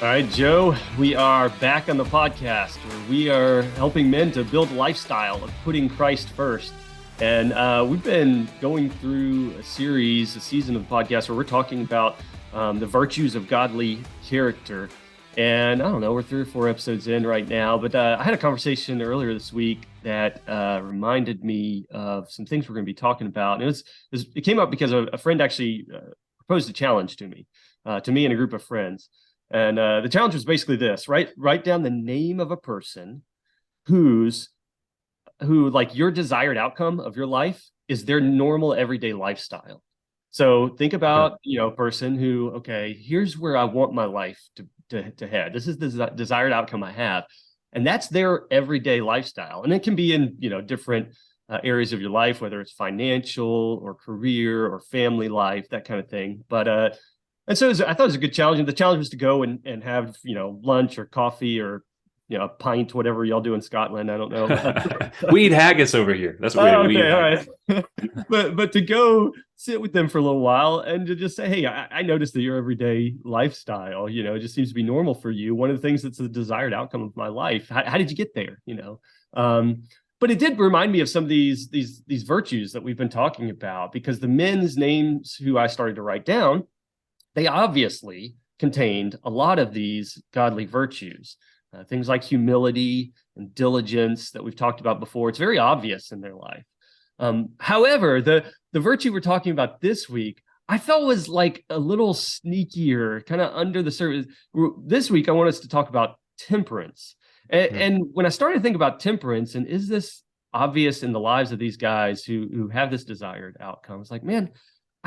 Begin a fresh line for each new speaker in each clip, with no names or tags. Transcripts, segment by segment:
All right, Joe, we are back on the podcast where we are helping men to build a lifestyle of putting Christ first. And we've been going through a season of the podcast where we're talking about the virtues of godly character. And I don't know, we're 3 or 4 episodes in right now, but I had a conversation earlier this week that reminded me of some things we're going to be talking about. And it came up because a friend actually proposed a challenge to me and a group of friends. And the challenge was basically this: write down the name of a person who like your desired outcome of your life is their normal everyday lifestyle. So think about, a person who, okay, here's where I want my life to head. This is the desired outcome I have. And that's their everyday lifestyle. And it can be in, different areas of your life, whether it's financial or career or family life, that kind of thing. But and so I thought it was a good challenge. And the challenge was to go and have, lunch or coffee or, a pint, whatever y'all do in Scotland. I don't know.
We eat haggis over here. That's what we eat.
All right. but to go sit with them for a little while and to just say, hey, I noticed that your everyday lifestyle, it just seems to be normal for you. One of the things that's the desired outcome of my life. How did you get there? But it did remind me of some of these virtues that we've been talking about, because the men's names who I started to write down, they obviously contained a lot of these godly virtues, things like humility and diligence that we've talked about before. It's very obvious in their life. However, the virtue we're talking about this week, I felt was like a little sneakier, kind of under the surface. This week, I want us to talk about temperance. And when I started to think about temperance, and is this obvious in the lives of these guys who have this desired outcome, it's like, man,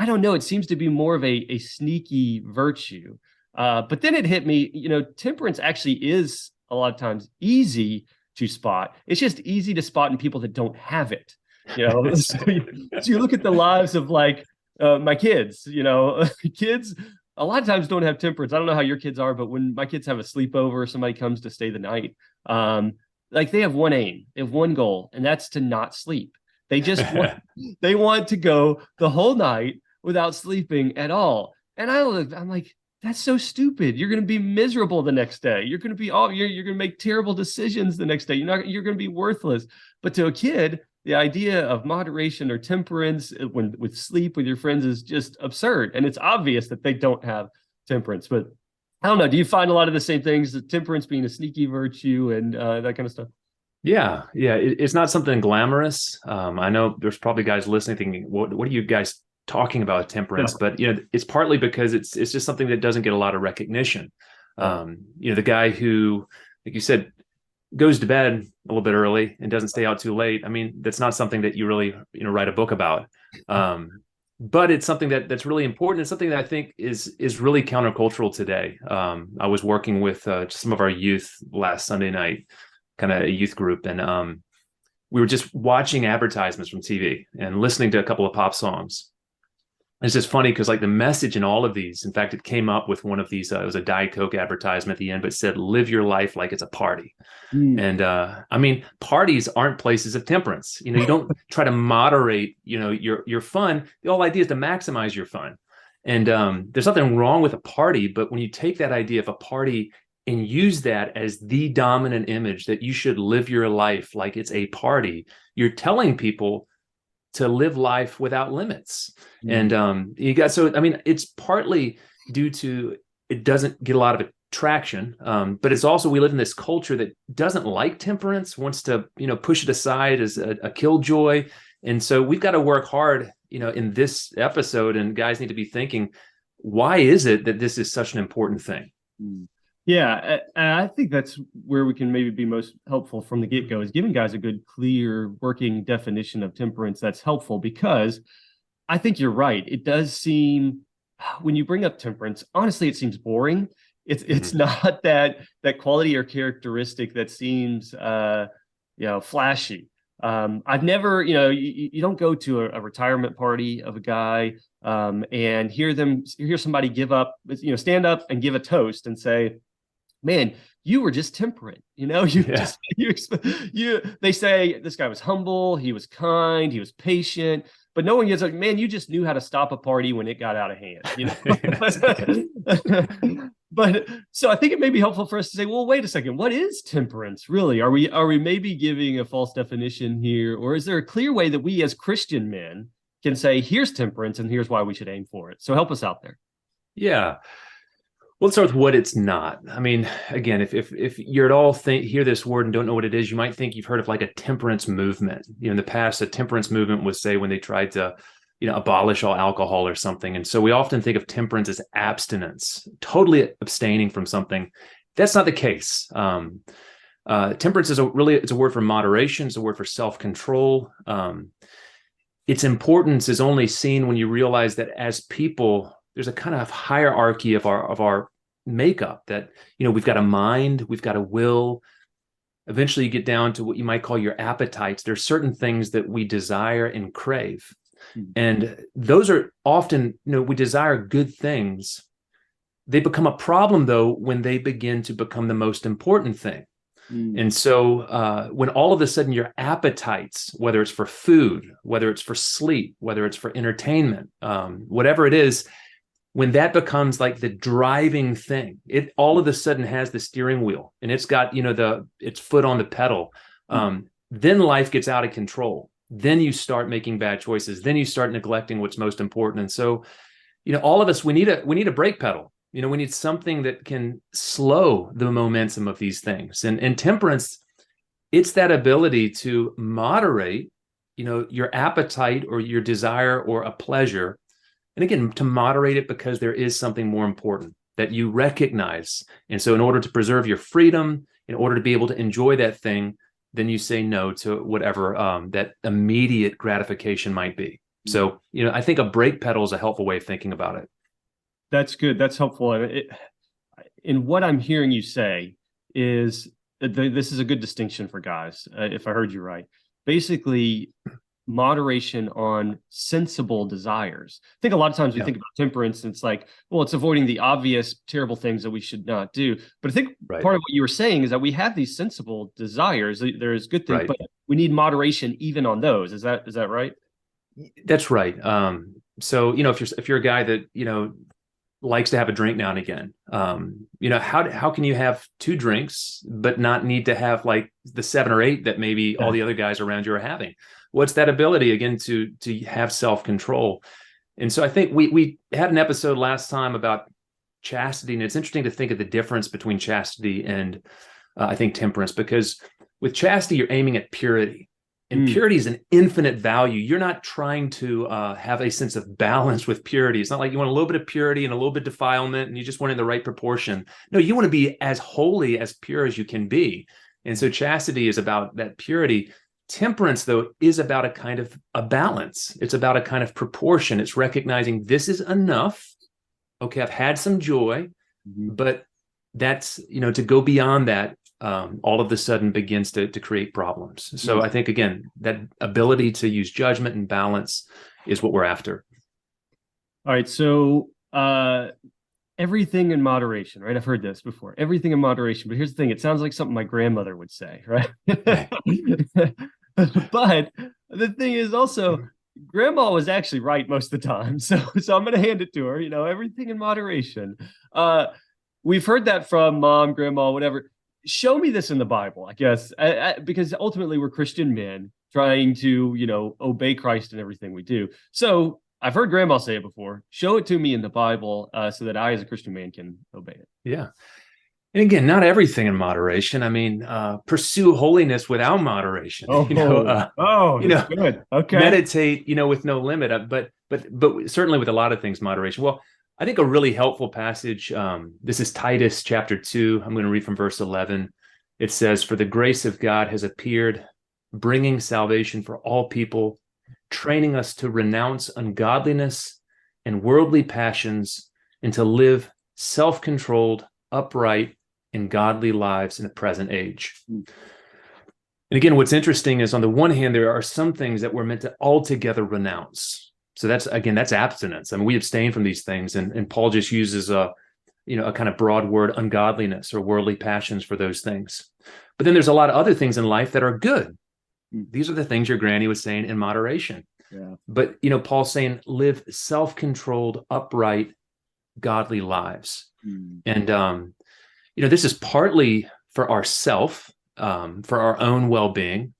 I don't know. It seems to be more of a sneaky virtue. But then it hit me, temperance actually is a lot of times easy to spot. It's just easy to spot in people that don't have it. So you look at the lives of like my kids, kids a lot of times don't have temperance. I don't know how your kids are, but when my kids have a sleepover, somebody comes to stay the night, like they have one aim, they have one goal, and that's to not sleep. They just they want to go the whole night without sleeping at all. And I'm like, that's so stupid. You're going to be miserable the next day. You're going to be you're going to make terrible decisions the next day. You're going to be worthless. But to a kid, the idea of moderation or temperance with sleep with your friends is just absurd. And it's obvious that they don't have temperance. But I don't know. Do you find a lot of the same things, the temperance being a sneaky virtue and that kind of stuff?
Yeah. It's not something glamorous. I know there's probably guys listening thinking, what are you guys talking about temperance? But it's partly because it's just something that doesn't get a lot of recognition. The guy who, like you said, goes to bed a little bit early and doesn't stay out too late. I mean, that's not something that you really write a book about. But it's something that's really important. It's something that I think is really countercultural today. I was working with some of our youth last Sunday night, kind of a youth group, and we were just watching advertisements from TV and listening to a couple of pop songs. It's just funny because like the message in all of these, in fact, it came up with one of these, it was a Diet Coke advertisement at the end, but said, live your life like it's a party. And I mean, parties aren't places of temperance. You don't try to moderate, your fun. The whole idea is to maximize your fun. And there's nothing wrong with a party, but when you take that idea of a party and use that as the dominant image that you should live your life like it's a party, you're telling people to live life without limits. And it's partly due to it doesn't get a lot of traction, but it's also we live in this culture that doesn't like temperance, wants to push it aside as a killjoy. And so we've got to work hard in this episode, and guys need to be thinking, why is it that this is such an important thing?
Yeah, I think that's where we can maybe be most helpful from the get-go, is giving guys a good, clear, working definition of temperance that's helpful, because I think you're right. It does seem, when you bring up temperance, honestly, it seems boring. It's not that quality or characteristic that seems flashy. I've never, you don't go to a retirement party of a guy and hear somebody give up, stand up and give a toast and say, man, you were just temperate. They say this guy was humble, he was kind, he was patient, but no one gets like, man, you just knew how to stop a party when it got out of hand, you know. But so I think it may be helpful for us to say, well, wait a second, what is temperance really? Are we maybe giving a false definition here, or is there a clear way that we as Christian men can say, here's temperance and here's why we should aim for it? So help us out there.
Yeah. Well, let's start with what it's not. I mean, again, if you're at all hear this word and don't know what it is, you might think you've heard of like a temperance movement. You know, in the past, a temperance movement was, say, when they tried to, abolish all alcohol or something. And so we often think of temperance as abstinence, totally abstaining from something. That's not the case. Temperance is it's a word for moderation. It's a word for self-control. Its importance is only seen when you realize that as people, there's a kind of hierarchy of our makeup, that, we've got a mind, we've got a will. Eventually you get down to what you might call your appetites. There's certain things that we desire and crave. And those are often, we desire good things. They become a problem, though, when they begin to become the most important thing. And so when all of a sudden your appetites, whether it's for food, whether it's for sleep, whether it's for entertainment, whatever it is, when that becomes like the driving thing, it all of a sudden has the steering wheel and it's got, its foot on the pedal. Then life gets out of control. Then you start making bad choices. Then you start neglecting what's most important. And so, all of us, we need a brake pedal. We need something that can slow the momentum of these things. And temperance, it's that ability to moderate, your appetite or your desire or a pleasure. And again, to moderate it because there is something more important that you recognize. And so in order to preserve your freedom, in order to be able to enjoy that thing, then you say no to whatever that immediate gratification might be. So, I think a brake pedal is a helpful way of thinking about it.
That's good. That's helpful. And what I'm hearing you say is that this is a good distinction for guys, if I heard you right. Basically, moderation on sensible desires. I think a lot of times we think about temperance and it's like, well, it's avoiding the obvious terrible things that we should not do. But I think part of what you were saying is that we have these sensible desires. There's good things, but we need moderation even on those. Is that right?
That's right. So, if you're a guy that, likes to have a drink now and again, how can you have 2 drinks but not need to have like the 7 or 8 that maybe all the other guys around you are having? What's that ability again to have self-control? And so I think we had an episode last time about chastity, and it's interesting to think of the difference between chastity and I think temperance, because with chastity you're aiming at purity. And purity is an infinite value. You're not trying to have a sense of balance with purity. It's not like you want a little bit of purity and a little bit of defilement and you just want it in the right proportion. No, you want to be as holy, as pure as you can be. And so chastity is about that purity. Temperance, though, is about a kind of a balance. It's about a kind of proportion. It's recognizing this is enough. Okay, I've had some joy, but that's, to go beyond that, all of a sudden begins to create problems. So I think, again, that ability to use judgment and balance is what we're after.
All right. So everything in moderation, right? I've heard this before. Everything in moderation. But here's the thing. It sounds like something my grandmother would say, right? But the thing is also, grandma was actually right most of the time. So I'm going to hand it to her, everything in moderation. We've heard that from mom, grandma, whatever. Show me this in the Bible, I guess, because ultimately we're Christian men trying to, obey Christ in everything we do. So I've heard grandma say it before. Show it to me in the Bible so that I, as a Christian man, can obey it.
Yeah. And again, not everything in moderation. I mean, pursue holiness without moderation.
Good. Okay.
Meditate, with no limit. But certainly with a lot of things, moderation. Well, I think a really helpful passage, this is Titus chapter 2. I'm going to read from verse 11. It says, "For the grace of God has appeared, bringing salvation for all people, training us to renounce ungodliness and worldly passions, and to live self-controlled, upright, and godly lives in the present age." And again, what's interesting is on the one hand, there are some things that we're meant to altogether renounce. So that's abstinence. I mean, we abstain from these things. And Paul just uses a kind of broad word, ungodliness or worldly passions, for those things. But then there's a lot of other things in life that are good. These are the things your granny was saying in moderation.
Yeah.
But, Paul's saying live self-controlled, upright, godly lives.
Mm.
And, this is partly for ourself, for our own well-being.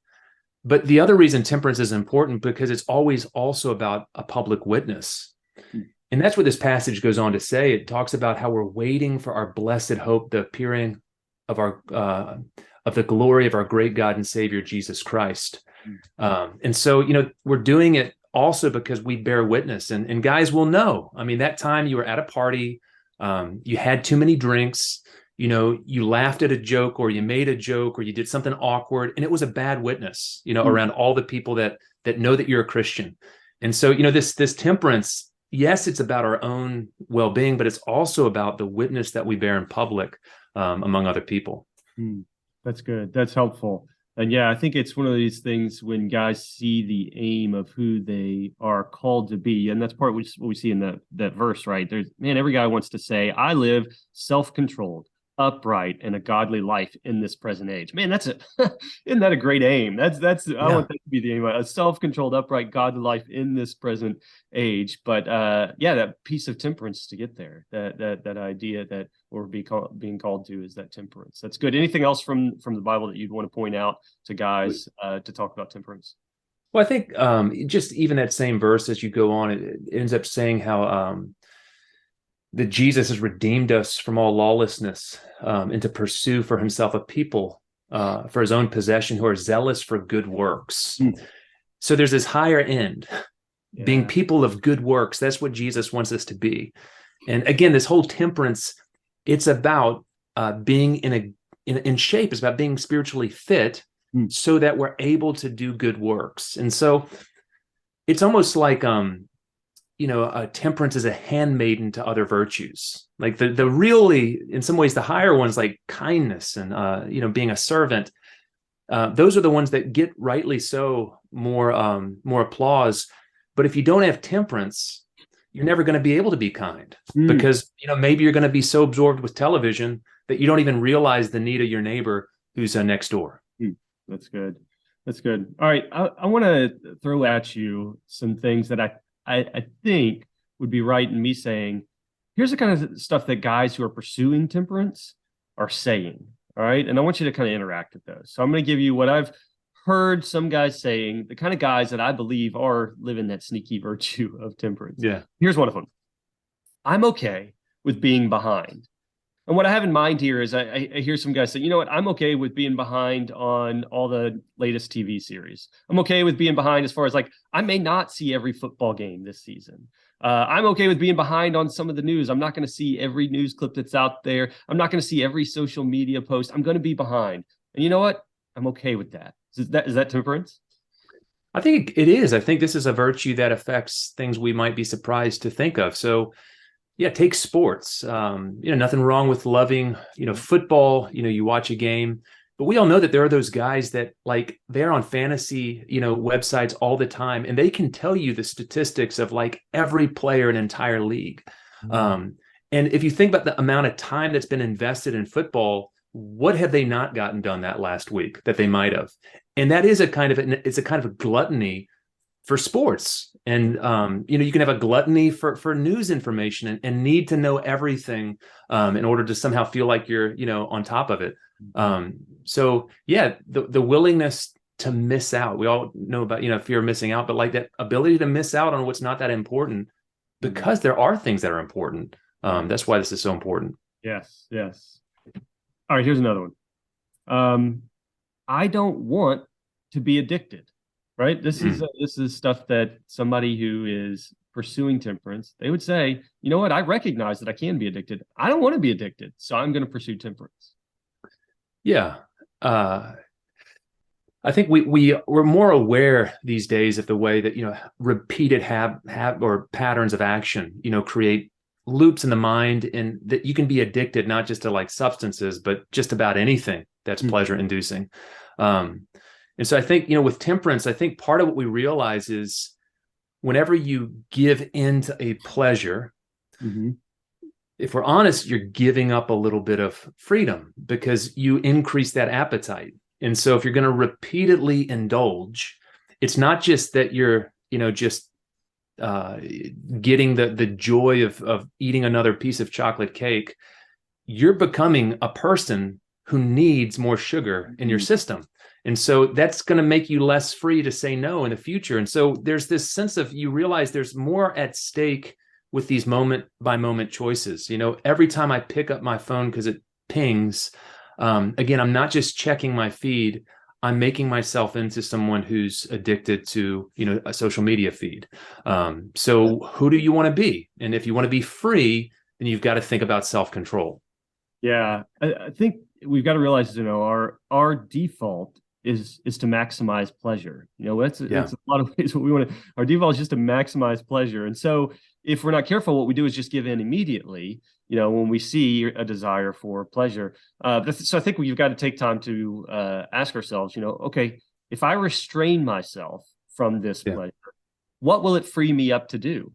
But the other reason temperance is important because it's always also about a public witness.
Mm.
And that's what this passage goes on to say. It talks about how we're waiting for our blessed hope, the appearing of of the glory of our great God and Savior, Jesus Christ. And so, we're doing it also because we bear witness, and guys will know. I mean, that time you were at a party, you had too many drinks, you laughed at a joke, or you made a joke, or you did something awkward, and it was a bad witness, around all the people that know that you're a Christian. And so, this temperance, yes, it's about our own well-being, but it's also about the witness that we bear in public, among other people.
That's good. That's helpful. And yeah, I think it's one of these things when guys see the aim of who they are called to be, and that's part of what we see in that verse, right? Every guy wants to say, I live self-controlled, upright, and a godly life in this present age. Man, isn't that a great aim? I want that to be the aim, a self-controlled, upright, godly life in this present age. But that piece of temperance to get there, that idea that we're being called to is that temperance. That's good. Anything else from the Bible that you'd want to point out to guys to talk about temperance?
Well, I think just even that same verse, as you go on, it ends up saying how that Jesus has redeemed us from all lawlessness, and to pursue for himself a people for his own possession who are zealous for good works. So there's this higher end, being people of good works. That's what Jesus wants us to be. And again, this whole temperance, it's about being in shape. It's about being spiritually fit so that we're able to do good works. And so it's almost like temperance is a handmaiden to other virtues. Like the really, in some ways, the higher ones, like kindness and being a servant. Those are the ones that get, rightly so, more applause. But if you don't have temperance, you're never going to be able to be kind, because maybe you're going to be so absorbed with television that you don't even realize the need of your neighbor who's next door.
That's good. That's good. All right, I want to throw at you some things that I think would be right in me saying, here's the kind of stuff that guys who are pursuing temperance are saying. All right. And I want you to kind of interact with those. So I'm going to give you what I've heard some guys saying, the kind of guys that I believe are living that sneaky virtue of temperance.
Yeah.
Here's one of them. I'm okay with being behind. And what I have in mind here is I hear some guys say, you know what, I'm okay with being behind on all the latest TV series. I'm okay with being behind as far as like, I may not see every football game this season. I'm okay with being behind on some of the news. I'm not going to see every news clip that's out there. I'm not going to see every social media post. I'm going to be behind. And you know what? I'm okay with that. Is that temperance?
I think it is. I think this is a virtue that affects things we might be surprised to think of. So yeah, take sports. Nothing wrong with loving, football. You watch a game, but we all know that there are those guys that, like, they're on fantasy, websites all the time, and they can tell you the statistics of like every player in an entire league. And if you think about the amount of time that's been invested in football, what have they not gotten done that last week that they might have? And that is it's a kind of a gluttony for sports. And, you can have a gluttony for news information and need to know everything in order to somehow feel like you're, on top of it. So yeah, the willingness to miss out, we all know about, fear of missing out, but like that ability to miss out on what's not that important, because there are things that are important. That's why this is so important.
Yes. Yes. All right. Here's another one. I don't want to be addicted. Right. This is stuff that somebody who is pursuing temperance, they would say, you know what? I recognize that I can be addicted. I don't want to be addicted, so I'm going to pursue temperance.
Yeah. I think we're more aware these days of the way that, repeated or patterns of action, create loops in the mind, and that you can be addicted, not just to like substances, but just about anything that's pleasure inducing. And so I think, with temperance, I think part of what we realize is whenever you give into a pleasure, if we're honest, you're giving up a little bit of freedom because you increase that appetite. And so if you're going to repeatedly indulge, it's not just that you're just getting the joy of eating another piece of chocolate cake, you're becoming a person who needs more sugar in your system. And so that's going to make you less free to say no in the future. And so there's this sense of, you realize there's more at stake with these moment by moment choices. Every time I pick up my phone because it pings, again, I'm not just checking my feed, I'm making myself into someone who's addicted to, a social media feed. So who do you want to be? And if you want to be free, then you've got to think about self-control.
Yeah, I think we've got to realize, our default is to maximize pleasure. It's a lot of ways what we want to. Our default is just to maximize pleasure, and so if we're not careful, what we do is just give in immediately. When we see a desire for pleasure. So I think we've got to take time to ask ourselves, okay, if I restrain myself from this pleasure, what will it free me up to do?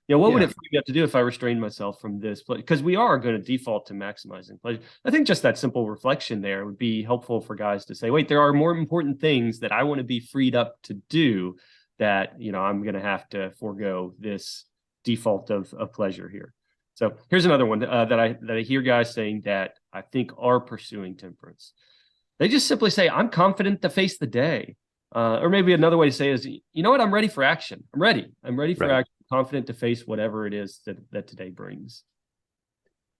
What would it free me up to do if I restrained myself from this? Because we are going to default to maximizing pleasure. I think just that simple reflection there would be helpful for guys to say, wait, there are more important things that I want to be freed up to do that, I'm going to have to forego this default of pleasure here. So here's another one that I hear guys saying that I think are pursuing temperance. They just simply say, I'm confident to face the day. Or maybe another way to say is, you know what, I'm ready for action. I'm ready for action. Confident to face whatever it is that today brings.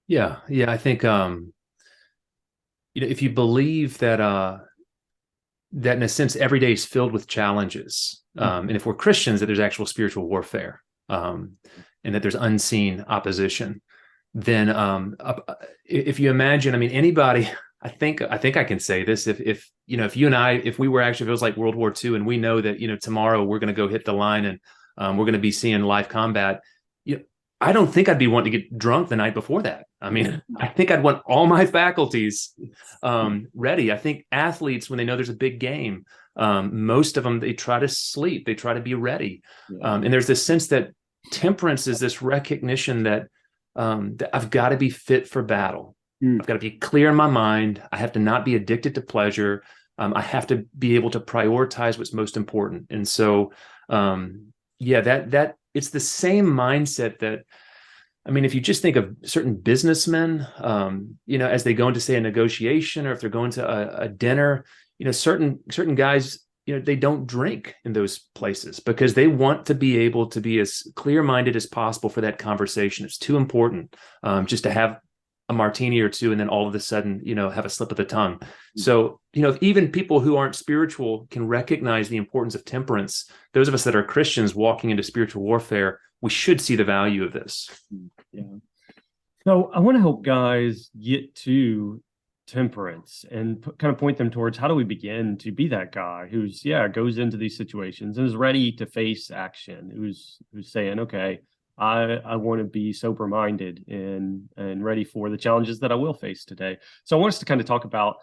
Yeah. I think if you believe that in a sense every day is filled with challenges, and if we're Christians, that there's actual spiritual warfare, and that there's unseen opposition, then if you imagine, anybody, I think I can say this, if you and I, if we were actually, if it was like World War II and we know that tomorrow we're going to go hit the line and we're going to be seeing live combat, I don't think I'd be wanting to get drunk the night before that. I think I'd want all my faculties ready. I think athletes, when they know there's a big game, most of them, they try to sleep, they try to be ready. And there's this sense that temperance is this recognition that I've got to be fit for battle. I've got to be clear in my mind. I have to not be addicted to pleasure. I have to be able to prioritize what's most important. And so, that it's the same mindset that, if you just think of certain businessmen, as they go into, say, a negotiation, or if they're going to a dinner, certain guys, they don't drink in those places because they want to be able to be as clear-minded as possible for that conversation. It's too important just to have a martini or two and then all of a sudden, have a slip of the tongue. So, if even people who aren't spiritual can recognize the importance of temperance, those of us that are Christians walking into spiritual warfare, we should see the value of this.
Yeah. So I want to help guys get to temperance and kind of point them towards, how do we begin to be that guy who's, goes into these situations and is ready to face action, who's saying, okay, I want to be sober-minded and ready for the challenges that I will face today. So I want us to kind of talk about,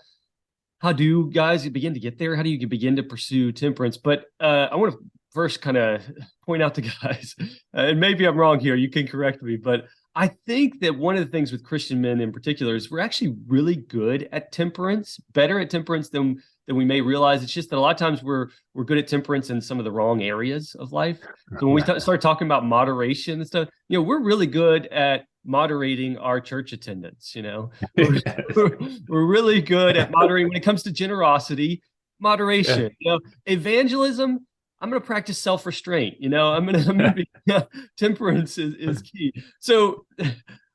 how do guys begin to get there? How do you begin to pursue temperance? But I want to first kind of point out to guys, and maybe I'm wrong here, you can correct me, but I think that one of the things with Christian men in particular is we're actually really good at temperance, better at temperance than we may realize. It's just that a lot of times we're good at temperance in some of the wrong areas of life. So when we start talking about moderation and stuff, we're really good at moderating our church attendance. We're really good at moderating when it comes to generosity, moderation. Evangelism, I'm going to practice self-restraint. I'm going to be temperance is key. So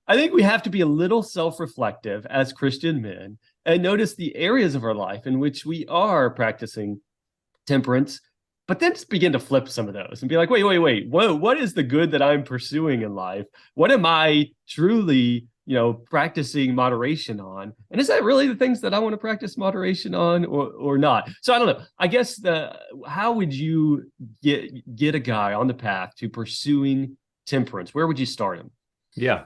I think we have to be a little self-reflective as Christian men and notice the areas of our life in which we are practicing temperance, but then just begin to flip some of those and be like, wait, whoa, what is the good that I'm pursuing in life? What am I truly, practicing moderation on? And is that really the things that I want to practice moderation on or not? So I don't know. I guess how would you get a guy on the path to pursuing temperance? Where would you start him?
Yeah.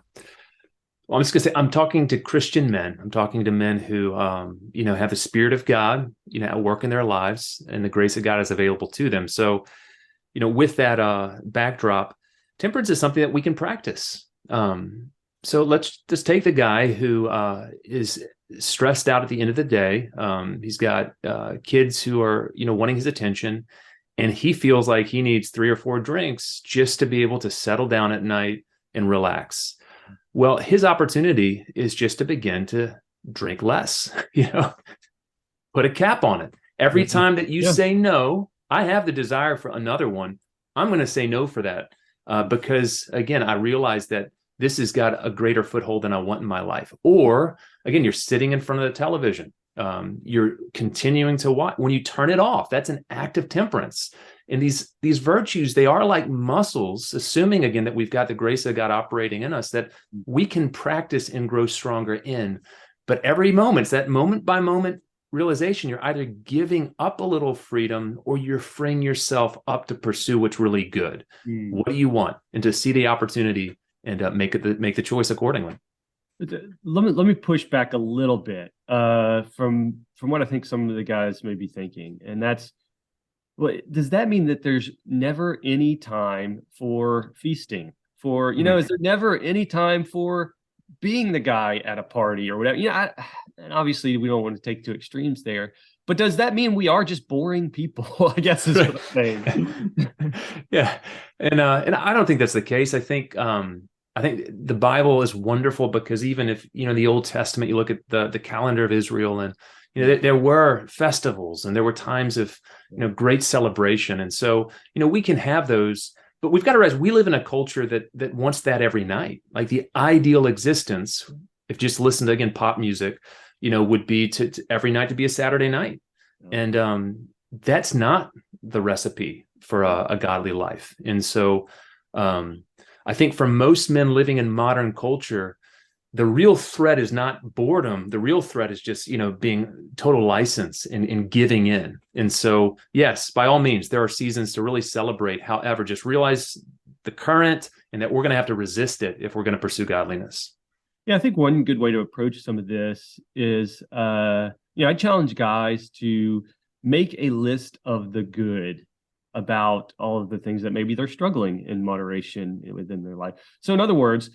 Well, I'm just going to say, I'm talking to Christian men. I'm talking to men who, have the Spirit of God, at work in their lives, and the grace of God is available to them. So, with that backdrop, temperance is something that we can practice. So let's just take the guy who is stressed out at the end of the day. He's got kids who are, wanting his attention, and he feels like he needs 3 or 4 drinks just to be able to settle down at night and relax. Well, his opportunity is just to begin to drink less, put a cap on it. Every time that you say no, I have the desire for another one. I'm going to say no for that because, again, I realize that this has got a greater foothold than I want in my life. Or, again, you're sitting in front of the television. You're continuing to watch. When you turn it off, that's an act of temperance. And these virtues, they are like muscles, assuming, again, that we've got the grace of God operating in us, that we can practice and grow stronger in. But every moment, it's that moment by moment realization, you're either giving up a little freedom or you're freeing yourself up to pursue what's really good. What do you want? And to see the opportunity and make the choice accordingly.
Let me push back a little bit from what I think some of the guys may be thinking, and that's, well, does that mean that there's never any time for feasting? For, is there never any time for being the guy at a party or whatever? And obviously we don't want to take two extremes there, but does that mean we are just boring people? I guess is what I'm saying.
Yeah, and I don't think that's the case. I think the Bible is wonderful because even if, the Old Testament, you look at the calendar of Israel, and, there were festivals and there were times of, great celebration. And so, we can have those, but we've got to realize we live in a culture that wants that every night. Like the ideal existence, if just listen to, again, pop music, would be to every night to be a Saturday night. And that's not the recipe for a godly life. And so, I think for most men living in modern culture, the real threat is not boredom. The real threat is just, being total license and giving in. And so, yes, by all means, there are seasons to really celebrate. However, just realize the current and that we're going to have to resist it if we're going to pursue godliness.
Yeah, I think one good way to approach some of this is, I challenge guys to make a list of the good about all of the things that maybe they're struggling in moderation within their life. So in other words,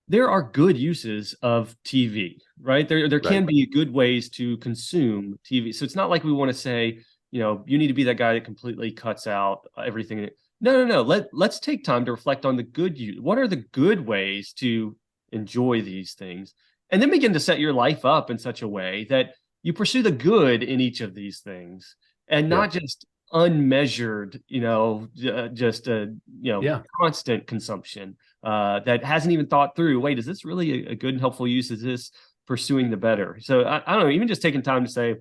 there are good uses of TV, right? There can be good ways to consume TV. So it's not like we want to say, you need to be that guy that completely cuts out everything. No. Let's take time to reflect on the good use. What are the good ways to enjoy these things? And then begin to set your life up in such a way that you pursue the good in each of these things and not just unmeasured, constant consumption that hasn't even thought through, wait, is this really a good and helpful use? Is this pursuing the better? So I don't know, even just taking time to say,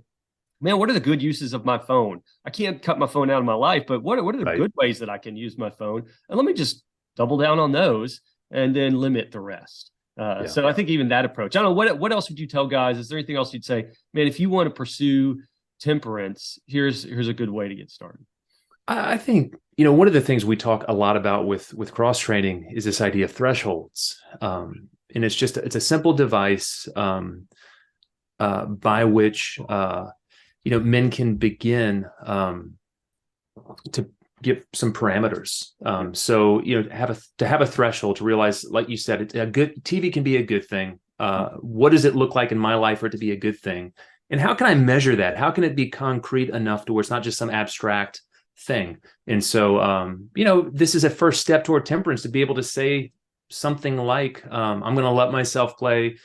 man, what are the good uses of my phone? I can't cut my phone out of my life, but what are the good ways that I can use my phone? And let me just double down on those and then limit the rest. So I think even that approach, I don't know, what else would you tell guys? Is there anything else you'd say, man, if you want to pursue temperance, here's a good way to get started?
I think, one of the things we talk a lot about with cross training is this idea of thresholds. And it's a simple device by which, men can begin to give some parameters. So, to have a threshold, to realize, like you said, TV can be a good thing. What does it look like in my life for it to be a good thing? And how can I measure that? How can it be concrete enough to where it's not just some abstract thing? And so, this is a first step toward temperance, to be able to say something like, I'm going to let myself play,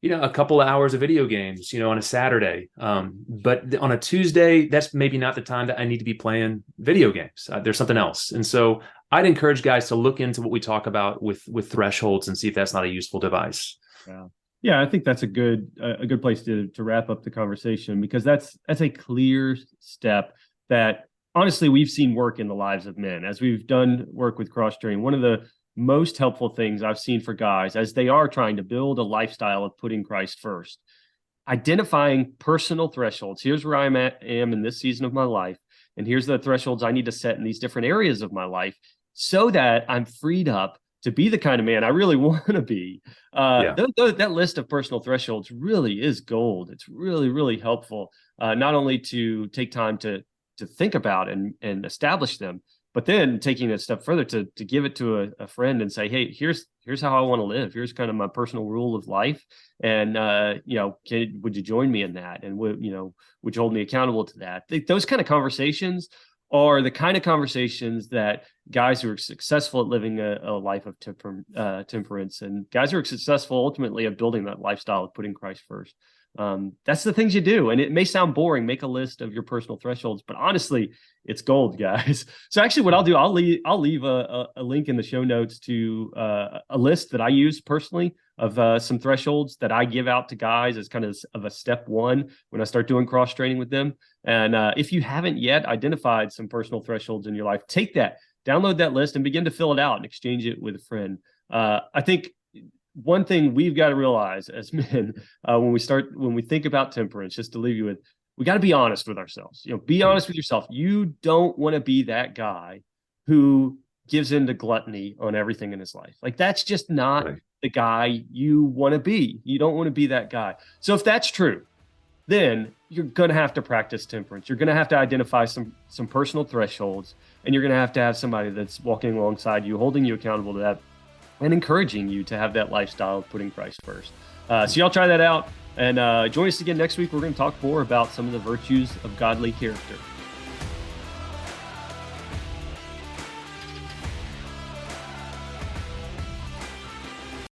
a couple of hours of video games, on a Saturday. But on a Tuesday, that's maybe not the time that I need to be playing video games. There's something else. And so I'd encourage guys to look into what we talk about with thresholds and see if that's not a useful device.
Yeah, I think that's a good place to wrap up the conversation, because that's a clear step that honestly we've seen work in the lives of men as we've done work with cross training. One of the most helpful things I've seen for guys as they are trying to build a lifestyle of putting Christ first, identifying personal thresholds. Here's where am in this season of my life, and here's the thresholds I need to set in these different areas of my life so that I'm freed up to be the kind of man I really want to be. That list of personal thresholds really is gold. It's really, really helpful, not only to take time to think about and establish them, but then taking it a step further to give it to a friend and say, hey, here's how I want to live. Here's kind of my personal rule of life. And, would you join me in that? And would you hold me accountable to that? Those kind of conversations are the kind of conversations that guys who are successful at living a life of temperance, and guys who are successful ultimately at building that lifestyle of putting Christ first. That's the things you do. And it may sound boring, make a list of your personal thresholds, but honestly, it's gold, guys. So actually what I'll do, I'll leave a link in the show notes to a list that I use personally of some thresholds that I give out to guys as kind of a step one when I start doing cross training with them. And if you haven't yet identified some personal thresholds in your life, take that, download that list and begin to fill it out and exchange it with a friend. I think one thing we've got to realize as men, when we think about temperance, just to leave you with, we got to be honest with ourselves. Be honest with yourself. You don't want to be that guy who gives in to gluttony on everything in his life. Like, that's just not the guy you want to be. You don't want to be that guy. So if that's true, then you're going to have to practice temperance. You're going to have to identify some personal thresholds, and you're going to have somebody that's walking alongside you, holding you accountable to that, and encouraging you to have that lifestyle of putting Christ first. So y'all try that out, and join us again next week. We're going to talk more about some of the virtues of godly character.